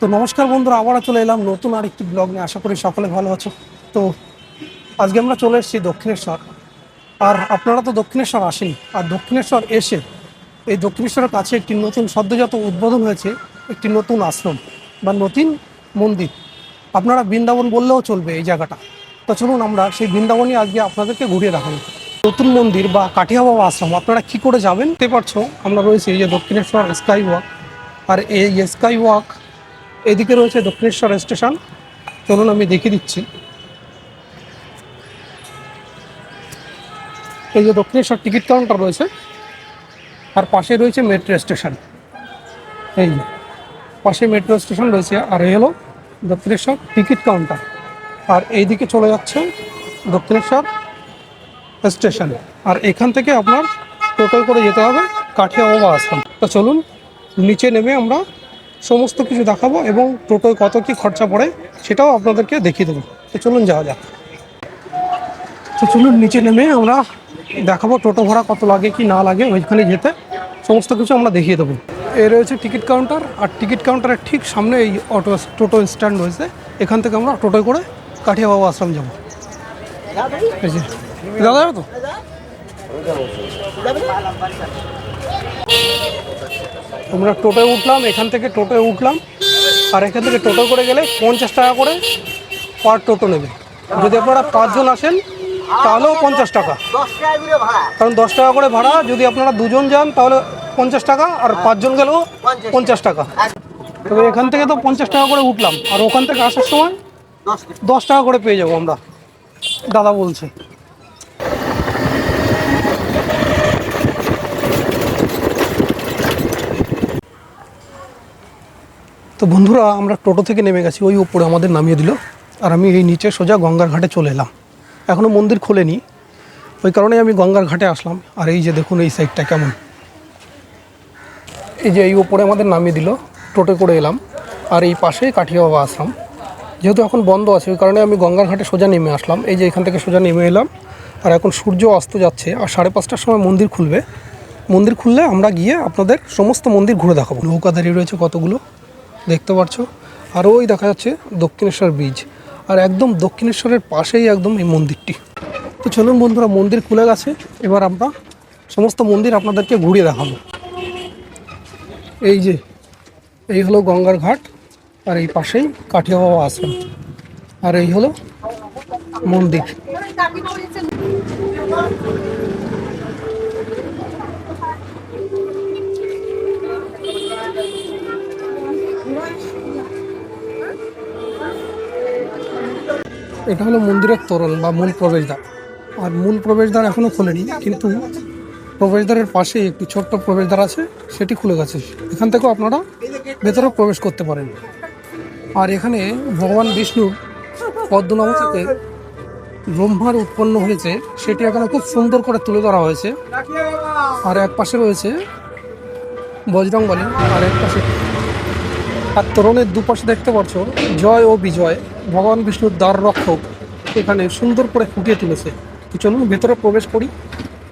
তো নমস্কার বন্ধুরা, আবারও চলে এলাম নতুন আরেকটি ব্লগ নিয়ে। আশা করি সকলে ভালো আছো। তো আজকে আমরা চলে এসেছি দক্ষিণেশ্বর। আর আপনারা তো দক্ষিণেশ্বর আসেন, আর দক্ষিণেশ্বর এসে এই দক্ষিণেশ্বরের কাছে একটি নতুন সদ্যজাত উদ্বোধন হয়েছে, একটি নতুন আশ্রম বা নতুন মন্দির। আপনারা বৃন্দাবন বললেও চলবে এই জায়গাটা। তো চলুন আমরা সেই বৃন্দাবনই আজকে আপনাদেরকে ঘুরিয়ে দেখাবো। নতুন মন্দির বা কাঠিয়া বাবা আশ্রম আপনারা কী করে যাবেন দেখতে পারছো। আমরা রয়েছি এই যে দক্ষিণেশ্বর স্কাই ওয়াক, আর এই স্কাই ওয়াক এদিকে রয়েছে দক্ষিণেশ্বর স্টেশন। চলুন আমি দেখিয়ে দিচ্ছি। এই যে দক্ষিণেশ্বর টিকিট কাউন্টার রয়েছে, আর পাশে রয়েছে মেট্রো স্টেশন। এই পাশে মেট্রো স্টেশন রয়েছে, আর এই হলো দক্ষিণেশ্বর টিকিট কাউন্টার। আর এইদিকে চলে যাচ্ছে দক্ষিণেশ্বর স্টেশন। আর এখান থেকে আপনার টোটোয় করে যেতে হবে কাঠিয়া বাবা আশ্রম। তো চলুন নিচে নেমে আমরা সমস্ত কিছু দেখাবো, এবং টোটোয় কত কী খরচা পড়ে সেটাও আপনাদেরকে দেখিয়ে দেবো। তো চলুন যাওয়া যাক। তো চলুন নিচে নেমে আমরা দেখাবো টোটো ভাড়া কত লাগে কি না লাগে, ওইখানে যেতে সমস্ত কিছু আমরা দেখিয়ে দেবো। এ রয়েছে টিকিট কাউন্টার, আর টিকিট কাউন্টারের ঠিক সামনে এই টোটো স্ট্যান্ড রয়েছে। এখান থেকে আমরা টোটোয় করে কাঠিয়া বাবা আশ্রম যাবো। এই যে দাদা যাবে তো, আমরা টোটোয় উঠলাম, এখান থেকে টোটোয় উঠলাম। আর এখান থেকে টোটো করে গেলে 50 টাকা করে পার টোটো নেবে। যদি আপনারা 5 জন আসেন তাহলেও 50 টাকা, কারণ 10 টাকা করে ভাড়া। যদি আপনারা 2 জন যান তাহলে 50 টাকা, আর 5 জন গেলেও 50 টাকা। তবে এখান থেকে তো 50 টাকা করে উঠলাম, আর ওখান থেকে আসার সময় 10 টাকা করে পেয়ে যাবো আমরা, দাদা বলছে। তো বন্ধুরা, আমরা টোটো থেকে নেমে গেছি, ওই উপরে আমাদের নামিয়ে দিল। আর আমি এই নিচে সোজা গঙ্গার ঘাটে চলে এলাম। এখনও মন্দির খোলেনি, ওই কারণে আমি গঙ্গার ঘাটে আসলাম। আর এই যে দেখুন এই সাইডটা কেমন, এই যে এই উপরে আমাদের নামিয়ে দিল, টোটো করে এলাম। আর এই পাশেই কাঠিয়া বাবা আশ্রম। যেহেতু এখন বন্ধ আছে, ওই কারণে আমি গঙ্গার ঘাটে সোজা নেমে আসলাম। এই যে এখান থেকে সোজা নেমে এলাম। আর এখন সূর্য অস্ত যাচ্ছে, আর 5:30টার সময় মন্দির খুলবে। মন্দির খুললে আমরা গিয়ে আপনাদের সমস্ত মন্দির ঘুরে দেখাবো। নৌকা দাঁড়িয়ে রয়েছে কতগুলো, দেখতে পাচ্ছ। আর ওই দেখা যাচ্ছে দক্ষিণেশ্বর ব্রিজ, আর একদম দক্ষিণেশ্বরের পাশেই একদম এই মন্দিরটি। তো চলুন বন্ধুরা, মন্দির খুলে গেছে, এবার আমরা সমস্ত মন্দির আপনাদেরকে ঘুরিয়ে দেখাবো। এই যে এই হলো গঙ্গার ঘাট, আর এই পাশেই কাঠিয়া বাবা আশ্রম, আর এই হলো মন্দির। এটা হলো মন্দিরের তোরণ বা মূল প্রবেশদ্বার। আর মূল প্রবেশদ্বার এখনও খোলেনি, কিন্তু প্রবেশদ্বারের পাশেই একটি ছোট্ট প্রবেশদ্বার আছে, সেটি খুলে গেছে। এখান থেকেও আপনারা ভেতরে প্রবেশ করতে পারেন। আর এখানে ভগবান বিষ্ণুর পদ্মনাভ থেকে ব্রহ্মার উৎপন্ন হয়েছে, সেটি এখানে খুব সুন্দর করে তুলে ধরা হয়েছে। আর এক পাশে রয়েছে বজরংবলী, আর এক পাশে, আর তোরণের দুপাশে দেখতে পাচ্ছ জয় ও বিজয়, ভগবান বিষ্ণুর দ্বার রক্ষক এখানে সুন্দর করে ফুটিয়ে তুলেছে। তো চলুন ভেতরে প্রবেশ করি,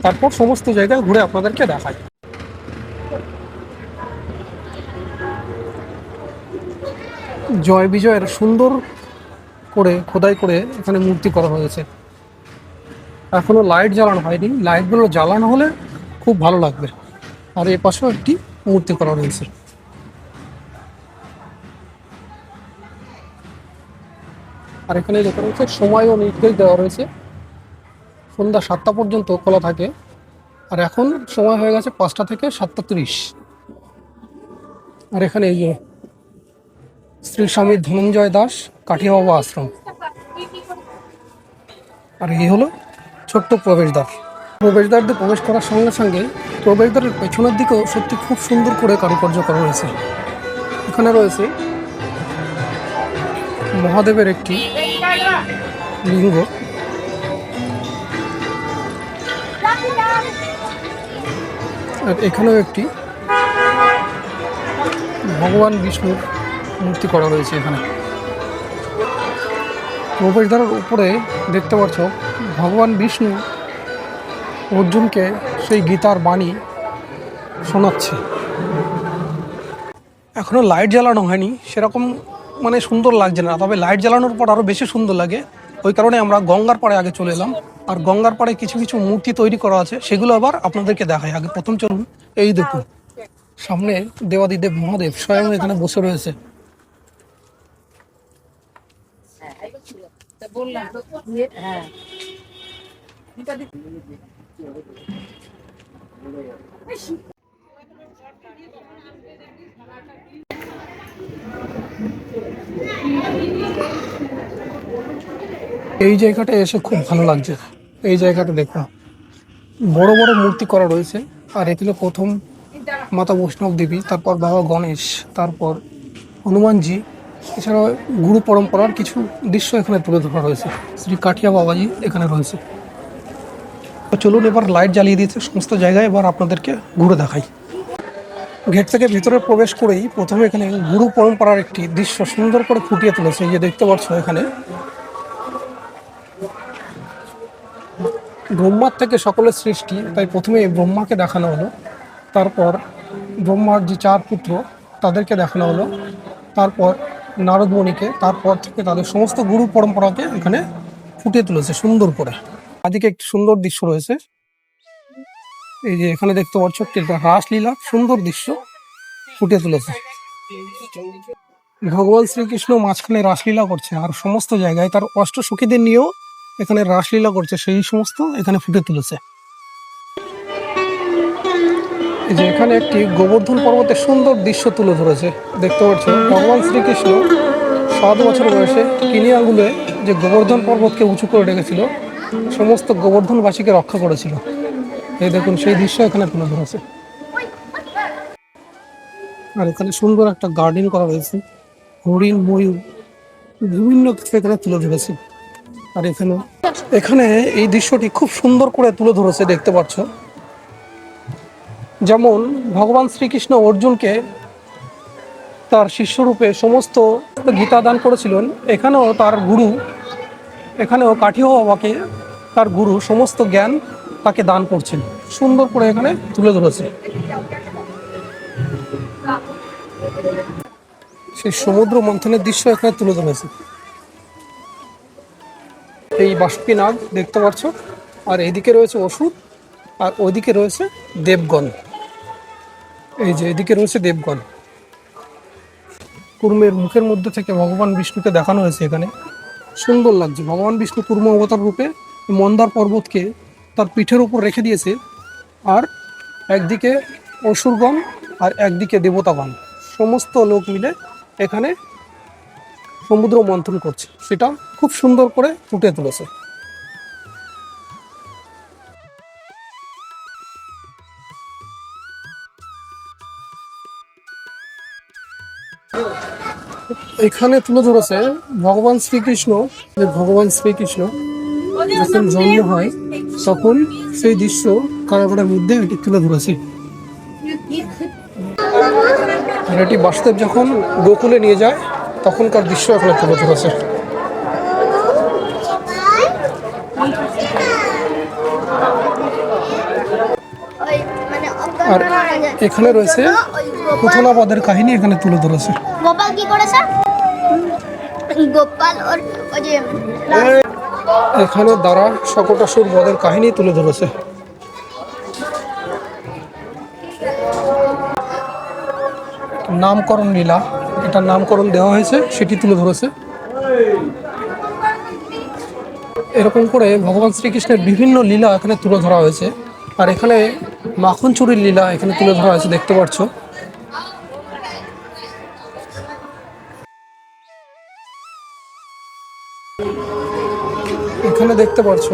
তারপর সমস্ত জায়গায় ঘুরে আপনাদেরকে দেখাই। জয় বিজয়ের সুন্দর করে খোদাই করে এখানে মূর্তি করা হয়েছে। এখনো লাইট জ্বালানো হয়নি, লাইটগুলো জ্বালানো হলে খুব ভালো লাগবে। আর এ পাশেও একটি মূর্তি করা রয়েছে। আর এখানে দেখা রয়েছে সময় ও নির্দেশ দেওয়া রয়েছে, সন্ধ্যা 7টা পর্যন্ত খোলা থাকে। আর এখন সময় হয়ে গেছে 5টা থেকে 7:30। আর এখানে এই যে শ্রী স্বামী ধনঞ্জয় দাস কাঠিয়া বাবা আশ্রম। আর এই হলো ছোট্ট প্রবেশদ্বার। প্রবেশদ্বার দিয়ে প্রবেশ করার সঙ্গে সঙ্গে প্রবেশদ্বারের পেছনের দিকেও সত্যি খুব সুন্দর করে কারুকার্য করা হয়েছে। এখানে রয়েছে মহাদেবের একটি লিঙ্গ, আর এখানেও একটি ভগবান বিষ্ণুর মূর্তি করা রয়েছে। এখানে প্রবেশদ্বারের উপরে দেখতে পাচ্ছ ভগবান বিষ্ণু অর্জুনকে সেই গীতার বাণী শোনাচ্ছে। এখনো লাইট জ্বালানো হয়নি সেরকম, মানে সুন্দর লাগছে না, তবে লাইট জ্বালানোর পর আরো বেশি সুন্দর লাগে। ওই কারণে আমরা গঙ্গার পাড়ে আগে চলে এলাম। আর গঙ্গার পাড়ে কিছু কিছু মূর্তি তৈরি করা আছে, সেগুলো আবার আপনাদেরকে দেখাই। আগে প্রথম চলুন, এই দেখুন সামনে দেবাদিদেব মহাদেব স্বয়ং এখানে বসে রয়েছে। এই জায়গাটা এসে খুব ভালো লাগছে। এই জায়গাটা দেখুন, বড় বড় মূর্তি করা রয়েছে। আর এখানে প্রথম মাতা বৈষ্ণব দেবী, তারপর বাবা গণেশ, তারপর হনুমানজি, এছাড়াও গুরু পরম্পরার কিছু দৃশ্য এখানে তুলে ধরা রয়েছে। শ্রী কাঠিয়া বাবাজি এখানে রয়েছে। তো চলুন এবার লাইট জ্বালিয়ে দিয়েছে সমস্ত জায়গায়, এবার আপনাদেরকে ঘুরে দেখাই। গেট থেকে ভিতরে প্রবেশ করেই প্রথমে এখানে গুরু পরম্পরার একটি দৃশ্য সুন্দর করে ফুটিয়ে তুলেছে। এই যে দেখতে পাচ্ছ, এখানে ব্রহ্মার থেকে সকলের সৃষ্টি, তাই প্রথমে ব্রহ্মাকে দেখানো হলো, তারপর ব্রহ্মার যে 4 পুত্র তাদেরকে দেখানো হলো, তারপর নারদমণিকে, তারপর থেকে তাদের সমস্ত গুরু পরম্পরাকে এখানে ফুটিয়ে তুলেছে সুন্দর করে। আদিকে একটি সুন্দর দৃশ্য রয়েছে। এই যে এখানে দেখতে পাচ্ছ একটি রাসলীলা, সুন্দর দৃশ্য ফুটিয়ে তুলেছে। ভগবান শ্রীকৃষ্ণ মাঝখানে রাসলীলা করছে, আর সমস্ত জায়গায় তার অষ্টসখীদের নিয়েও এখানে রাসলীলা করছে, সেই সমস্ত এখানে ফুটে তুলেছে। এই যে এখানে একটি গোবর্ধন পর্বতের সুন্দর দৃশ্য তুলে ধরেছে, দেখতে পাচ্ছ। ভগবান শ্রীকৃষ্ণ 7 বছর বয়সে কিনি আঙ্গুলে যে গোবর্ধন পর্বতকে উঁচু করে রেখেছিল, সমস্ত গোবর্ধনবাসীকে রক্ষা করেছিল। এই দেখুন সেই দৃশ্য এখানে তুলে ধরেছে। আর এখানে সুন্দর একটা গার্ডেন করা রয়েছে, হরিণ, ময়ূর, বিভিন্ন কিছু এখানে তুলে ধরেছে। আর এখানে এই দৃশ্যটি খুব সুন্দর করে তুলে ধরেছে, দেখতে পাচ্ছ। যেমন ভগবান শ্রীকৃষ্ণ অর্জুনকে তার শিষ্যরূপে সমস্ত গীতা দান করেছিলেন, এখানেও তার গুরু, এখানেও কাঠিয়া বাবাকে তার গুরু সমস্ত জ্ঞান তাকে দান করছেন, সুন্দর করে এখানে তুলে ধরেছে। সেই সমুদ্র মন্থনের দৃশ্য এখানে তুলে ধরেছে। এই বাসুকী নাগ দেখতে পাচ্ছ, আর এইদিকে রয়েছে অসুর, আর ওইদিকে রয়েছে দেবগণ। এই যে এদিকে রয়েছে দেবগণ। কুর্মের মুখের মধ্যে থেকে ভগবান বিষ্ণুকে দেখানো হয়েছে এখানে, সুন্দর লাগছে। ভগবান বিষ্ণু কুর্ম অবতার রূপে মন্দার পর্বতকে তার পিঠের উপর রেখে দিয়েছে, আর একদিকে অসুরগণ আর একদিকে দেবতাগণ, সমস্ত লোক মিলে এখানে সমুদ্র মন্থন করছে, সেটা খুব সুন্দর করে ফুটিয়ে তুলেছে। এখানে তুলে ধরেছে ভগবান শ্রীকৃষ্ণ, যখন জন্ম হয় তখন সেই দৃশ্য কারাগারের মধ্যে এটি তুলে ধরেছে। আর এটি বাসুদেব যখন গোকুলে নিয়ে যায় তখনকার দৃশ্য এখানে তুলে ধরেছে। আর এখানে রয়েছে পুতনাবধের কাহিনী এখানে তুলে ধরেছে। গোপাল কি করেছে? গোপাল ওর ওই যে এখানে দ্বারা শকটাসুর বধের কাহিনী তুলে ধরেছে। নামকরণ লীলা, এটা নামকরণ দেওয়া হয়েছে সেটি তুলে ধরেছে। এরকম করে ভগবান শ্রীকৃষ্ণের বিভিন্ন লীলা এখানে তুলে ধরা হয়েছে। আর এখানে মাখন চুরির লীলা এখানে তুলে ধরা হয়েছে, দেখতে পাচ্ছ। এখানে দেখতে পাচ্ছ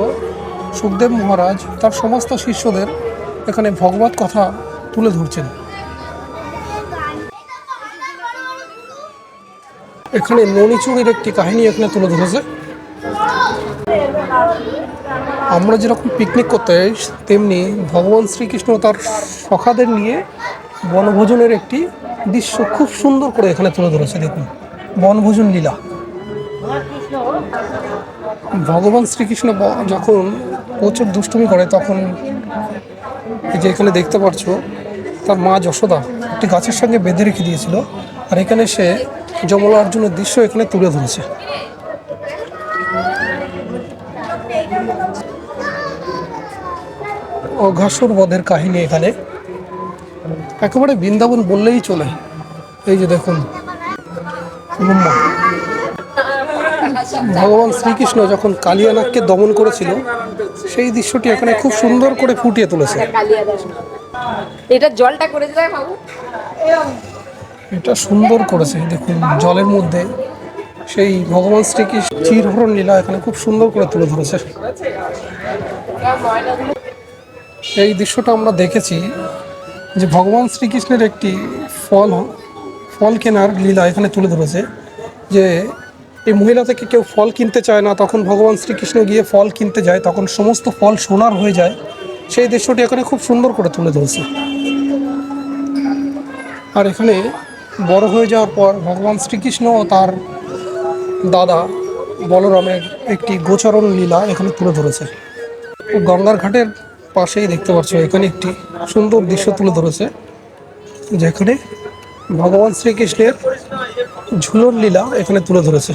সুখদেব মহারাজ তার সমস্ত শিষ্যদের এখানে ভগবত কথা তুলে ধরছেন। এখানে ননিচুরির একটি কাহিনী এখানে তুলে ধরেছে। আমরা যেরকম পিকনিক করতে যাই, তেমনি ভগবান শ্রীকৃষ্ণ তার সখাদের নিয়ে বনভোজনের একটি দৃশ্য খুব সুন্দর করে এখানে তুলে ধরেছে। দেখুন, বনভোজন লীলা। ভগবান শ্রীকৃষ্ণ যখন প্রচুর দুষ্টুমি করে তখন এই যে এখানে দেখতে পাচ্ছ তার মা যশোদা একটি গাছের সঙ্গে বেঁধে রেখে দিয়েছিল, আর এখানে সে যমলা অর্জুনের দৃশ্য এখানে তুলে ধরেছে। অঘাসুর বধের কাহিনী এখানে, একেবারে বৃন্দাবন বললেই চলে। এই যে দেখুন, ব্রহ্মা ভগবান শ্রীকৃষ্ণ যখন কালিয়ানাগকে দমন করেছিল সেই দৃশ্যটি এখানে খুব সুন্দর করে ফুটিয়ে তুলেছে। এটা জলটা করে দিলে বাবু, এটা সুন্দর করেছে, দেখুন জলের মধ্যে সেই ভগবান শ্রীকৃষ্ণ চিরহরণ লীলা এখানে খুব সুন্দর করে তুলে ধরেছে। এই দৃশ্যটা আমরা দেখেছি যে ভগবান শ্রীকৃষ্ণের একটি ফল কেনার লীলা এখানে তুলে ধরেছে, যে এই মহিলা থেকে কেউ ফল কিনতে চায় না, তখন ভগবান শ্রীকৃষ্ণ গিয়ে ফল কিনতে যায়, তখন সমস্ত ফল সোনার হয়ে যায়। সেই দৃশ্যটি এখানে খুব সুন্দর করে তুলে ধরেছে। আর এখানে বড় হয়ে যাওয়ার পর ভগবান শ্রীকৃষ্ণ ও তার দাদা বলরামের একটি গোচরণ লীলা এখানে তুলে ধরেছে। গঙ্গার ঘাটের পাশেই দেখতে পাচ্ছ এখানে একটি সুন্দর দৃশ্য তুলে ধরেছে, যেখানে ভগবান শ্রীকৃষ্ণের ঝুলন লীলা এখানে তুলে ধরেছে।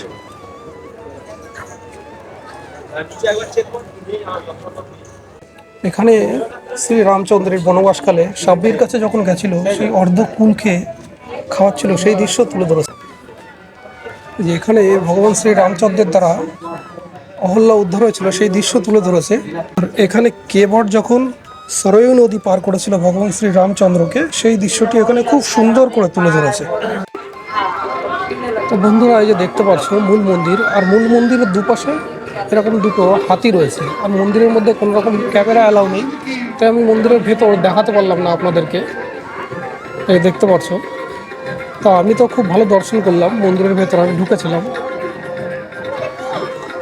এখানে শ্রী রামচন্দ্রের বনবাসকালে সাব্বির কাছে যখন গেছিল, সেই অর্ধ কুল খেয়ে খাওয়াচ্ছিল, সেই দৃশ্য তুলে ধরেছে। যে এখানে ভগবান শ্রী রামচন্দ্রের দ্বারা অহল্যা উদ্ধার হয়েছিল, সেই দৃশ্য তুলে ধরেছে। আর এখানে কেবট যখন সরয়ূ নদী পার করেছিল ভগবান শ্রী রামচন্দ্রকে, সেই দৃশ্যটি এখানে খুব সুন্দর করে তুলে ধরেছে। তো বন্ধুরা, এই যে দেখতে পাচ্ছ মূল মন্দির, আর মূল মন্দিরের দুপাশে এরকম দুটো হাতি রয়েছে, আর মন্দিরের মধ্যে কোনো রকম ক্যামেরা অ্যালাউ নেই, তাই আমি মন্দিরের ভেতর দেখাতে পারলাম না আপনাদেরকে। এই দেখতে পাচ্ছ, তা আমি তো খুব ভালো দর্শন করলাম, মন্দিরের ভেতর আমি ঢুকেছিলাম।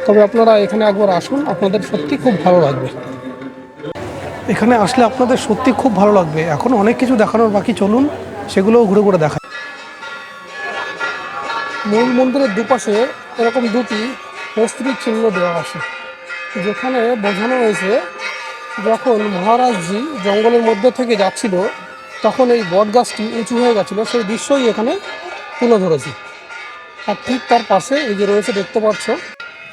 তবে আপনারা এখানে একবার আসুন, আপনাদের সত্যি খুব ভালো লাগবে। এখানে আসলে আপনাদের সত্যি খুব ভালো লাগবে। এখন অনেক কিছু দেখানোর বাকি, চলুন সেগুলোও ঘুরে ঘুরে দেখা। মূল মন্দিরের দুপাশে এরকম দুটি হস্তির চিহ্ন দেওয়া আছে, যেখানে বোঝানো হয়েছে যখন মহারাজজি জঙ্গলের মধ্যে থেকে যাচ্ছিল, তখন এই বট গাছটি উঁচু হয়ে গেছিলো, সেই দৃশ্যই এখানে তুলে ধরেছে। আর ঠিক তার পাশে এই যে রয়েছে, দেখতে পাচ্ছ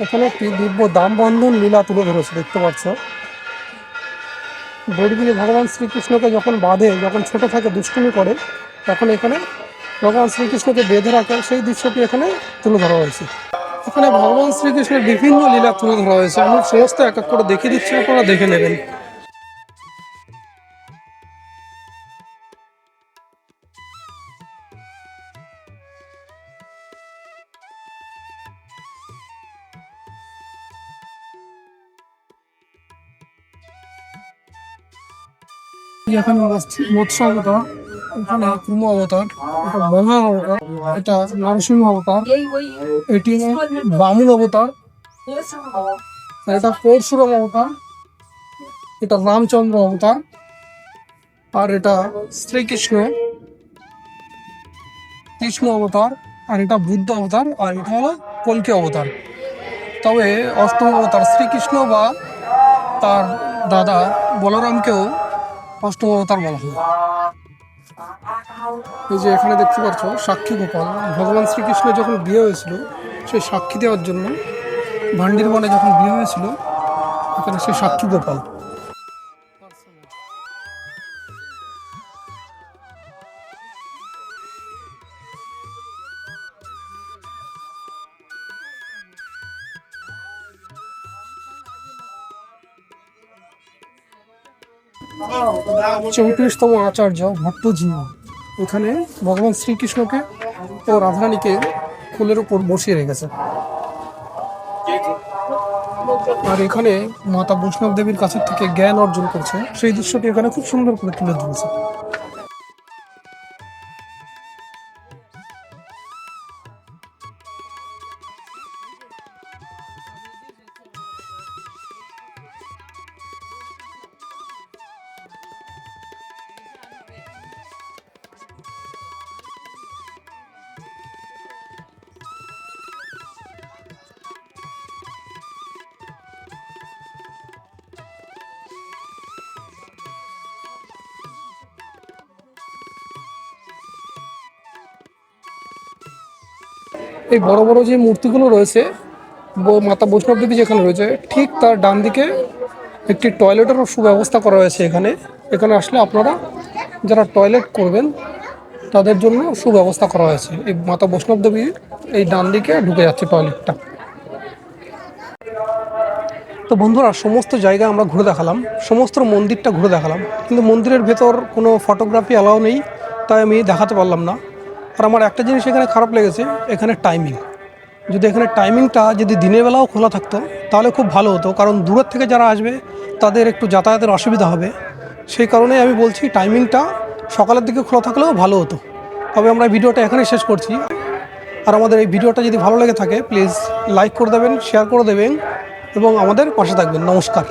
এখানে একটি দিব্য দাম বন্ধন লীলা তুলে ধরেছে, দেখতে পাচ্ছ। দড়িগুলি ভগবান শ্রীকৃষ্ণকে যখন বাঁধে, যখন ছোট থাকে দুষ্টুমি করে, তখন এখানে ভগবান শ্রীকৃষ্ণকে বেঁধে রাখে, সেই দৃশ্যটি এখানে তুলে ধরা হয়েছে। এখানে ভগবান শ্রীকৃষ্ণের বিভিন্ন লীলা তুলে ধরা হয়েছে, আমি সমস্ত এক এক করে দেখিয়ে দিচ্ছি, আপনারা দেখে নেবেন। এখানে মৎস্য অবতার, এখানে কুর্ম অবতার, এটা মহা অবতার, এটা নরসিংহ অবতার, এটি বামুন অবতার, এটা পরশুরাম অবতার, এটা রামচন্দ্র অবতার, আর এটা শ্রীকৃষ্ণ কৃষ্ণ অবতার, আর এটা বুদ্ধ অবতার, আর এটা হলো কল্কি অবতার। তবে অষ্টম অবতার শ্রীকৃষ্ণ বা তার দাদা বলরামকেও অষ্টম অবতার বলা হয়। এই যে এখানে দেখতে পাচ্ছ সাক্ষী গোপাল, ভগবান শ্রীকৃষ্ণ যখন বিয়ে হয়েছিল সেই সাক্ষী দেওয়ার জন্য, ভান্ডির বনে যখন বিয়ে হয়েছিল, এখানে সেই সাক্ষী গোপাল। চৌত্রিশতম আচার্য ভট্টজি এখানে ভগবান শ্রীকৃষ্ণকে ও রাধারানীকে ফুলের উপর বসিয়ে রেখেছে। আর এখানে মাতা বৈষ্ণব দেবীর কাছের থেকে জ্ঞান অর্জন করছে, সেই দৃশ্যটি এখানে খুব সুন্দর করে তুলে ধরেছে। এই বড় বড় যে মূর্তিগুলো রয়েছে মাতা বৈষ্ণব দেবী যেখানে রয়েছে ঠিক তার ডান দিকে একটি টয়লেটেরও সুব্যবস্থা করা হয়েছে। এখানে এখানে আসলে আপনারা যারা টয়লেট করবেন তাদের জন্য সুব্যবস্থা করা হয়েছে। এই মাতা বৈষ্ণব দেবী এই ডান দিকে ঢুকে যাচ্ছে টয়লেটটা। তো বন্ধুরা সমস্ত জায়গা আমরা ঘুরে দেখালাম, সমস্ত মন্দিরটা ঘুরে দেখালাম, কিন্তু মন্দিরের ভেতর কোনো ফটোগ্রাফি অ্যালাউ নেই, তাই আমি দেখাতে পারলাম না। আর আমার একটা জিনিস এখানে খারাপ লেগেছে, এখানে টাইমিং। যদি এখানে টাইমিংটা যদি দিনের বেলাও খোলা থাকতো তাহলে খুব ভালো হতো, কারণ দূরের থেকে যারা আসবে তাদের একটু যাতায়াতের অসুবিধা হবে। সেই কারণেই আমি বলছি টাইমিংটা সকালের দিকে খোলা থাকলেও ভালো হতো। তবে আমরা ভিডিওটা এখানেই শেষ করছি। আর আমাদের এই ভিডিওটা যদি ভালো লেগে থাকে প্লিজ লাইক করে দেবেন, শেয়ার করে দেবেন এবং আমাদের পাশে থাকবেন। নমস্কার।